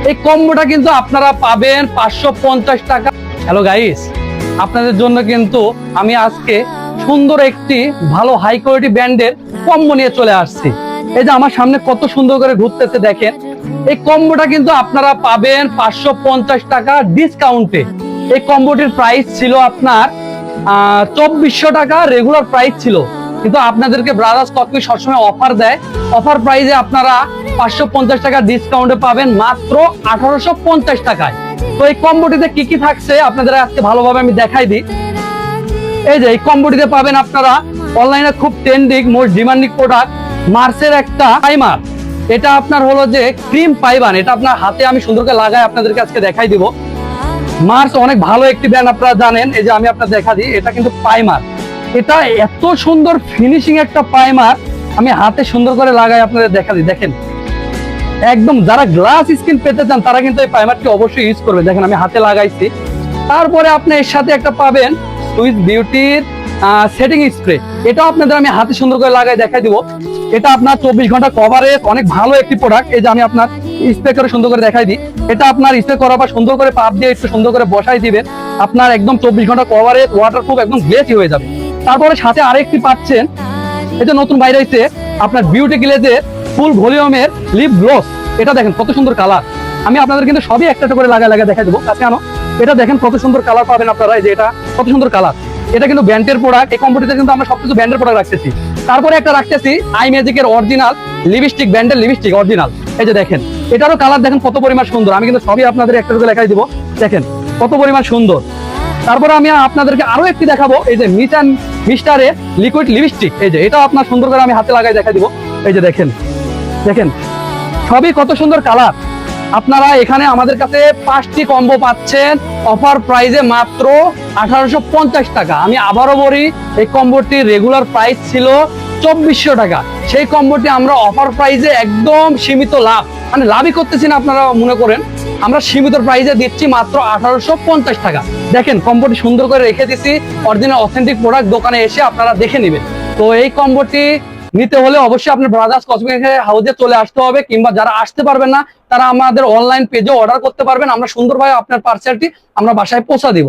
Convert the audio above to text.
এই কম্বোটা কিন্তু আপনারা পাবেন 550 টাকা। হ্যালো গাইস, আপনাদের জন্য কিন্তু আমি আজকে সুন্দর একটি ভালো হাই কোয়ালিটি ব্র্যান্ডের কম্বো নিয়ে চলে আসছি। এই যে আমার সামনে কত সুন্দর করে ঘুরতেছে দেখেন। এই কম্বোটা কিন্তু আপনারা পাবেন 550 টাকা ডিসকাউন্টে। এই কম্বোটির প্রাইস ছিল আপনার 2400 টাকা, রেগুলার প্রাইস ছিল, কিন্তু আপনাদেরকে ব্রাদার্স কসমেটিক সবসময় অফার দেয়। অফার প্রাইসে আপনারা 550 টাকা ডিসকাউন্টে পাবেন মাত্র 1850 টাকায়। তো এই কম্বোটিতে কি কি থাকছে আপনাদের আজকে ভালোভাবে আমি দেখাই দিই। এই যে এই কম্বোটিতে পাবেন আপনারা অনলাইনে খুব ট্রেন্ডিং মোস্ট ডিমান্ডিং প্রোডাক্ট মার্সের একটা প্রাইমার। এটা আপনার হলো যে ক্রিম পাইবান, এটা আপনার হাতে আমি সুন্দর করে লাগাই আপনাদেরকে আজকে দেখাই দিব। মার্স অনেক ভালো একটি ব্র্যান্ড, আপনারা জানেন। এই যে আমি আপনার দেখা দিই, এটা কিন্তু প্রাইমার। এটা এত সুন্দর ফিনিশিং একটা প্রাইমার, আমি হাতে সুন্দর করে লাগাই আপনাদের দেখা দিই। দেখেন একদম যারা গ্লাস স্কিন পেতে চান তারা কিন্তু এই প্রাইমারটি অবশ্যই ইউজ করবে। দেখেন আমি হাতে লাগাইছি। তারপরে আপনি এর সাথে একটা পাবেন সুইস বিউটির সেটিং স্প্রে। এটাও আপনাদের আমি হাতে সুন্দর করে লাগাই দেখাই দিব। এটা আপনার 24 ঘন্টা কভারেজ, অনেক ভালো একটি প্রোডাক্ট। এই যে আমি আপনার স্প্রে করে সুন্দর করে দেখাই দিই। এটা আপনার স্প্রে করার পর সুন্দর করে পাপ দিয়ে একটু সুন্দর করে বসাই দিবেন, আপনার একদম 24 ঘন্টা কভারেজ, ওয়াটারপ্রুফ, একদম গ্লেজি হয়ে যাবে। তারপরে সাথে আরেকটি পাচ্ছেন, এটা নতুন বাইরে হয়েছে আপনার বিউটি গ্লেজের ফুল ভলিউমের লিপ গ্লস। এটা দেখেন কত সুন্দর কালার। আমি আপনাদের কিন্তু সবই একটা করে লাগাই দেখাই দেবো কাছে আনো। এটা দেখেন কত সুন্দর কালার পাবেন আপনারা। এই যে এটা কত সুন্দর কালার, এটা কিন্তু ব্র্যান্ডের প্রোডাক্ট। এই কম্পিউটারে কিন্তু আমরা সবকিছু ব্র্যান্ডের প্রোডাক্ট রাখতেছি। তারপরে একটা রাখতেছি আই ম্যাজিকের অরিজিনাল লিপস্টিক, ব্র্যান্ডের লিপস্টিক অরিজিনাল। এই যে দেখেন এটারও কালার দেখেন কত পরিমাণ সুন্দর। আমি কিন্তু সবই আপনাদের একটা করে দেখাই দিব, দেখেন কত পরিমাণ সুন্দর। তারপরে আমি আপনাদেরকে আরো একটি দেখাবো, এই যে মিস অ্যান্ড মিস্টারের লিকুইড লিপস্টিক। এই যে এটা আপনার সুন্দর করে আমি হাতে লাগাই দেখাই দিব। এই যে দেখেন দেখেন সবই কত সুন্দর কালার। আপনারা এখানে আমাদের কাছে 5টি কম্বো পাচ্ছেন অফার প্রাইসে মাত্র 1850 টাকা। আমি আবারও বলি, এই কম্বোটির রেগুলার প্রাইস ছিল 2400 টাকা। সেই কম্বোটি আমরা অফার প্রাইসে একদম সীমিত লাভ, মানে লাভই করতেছি না আপনারা মনে করেন, আমরা সীমিত প্রাইসে দিচ্ছি মাত্র 1850 টাকা। দেখেন কম্বোটি সুন্দর করে রেখে দিচ্ছি, অরিজিনাল অথেন্টিক প্রোডাক্ট। দোকানে এসে আপনারা দেখে নেবেন। তো এই কম্বোটি নিতে হলে অবশ্যই আপনার ব্রাদার্স কসমেটিক হাউসে চলে আসতে হবে, কিংবা যারা আসতে পারবেন না তারা আমাদের অনলাইন পেজে অর্ডার করতে পারবেন। আমরা সুন্দরভাবে আপনার পার্সেলটি আমরা বাসায় পৌঁছা দিব।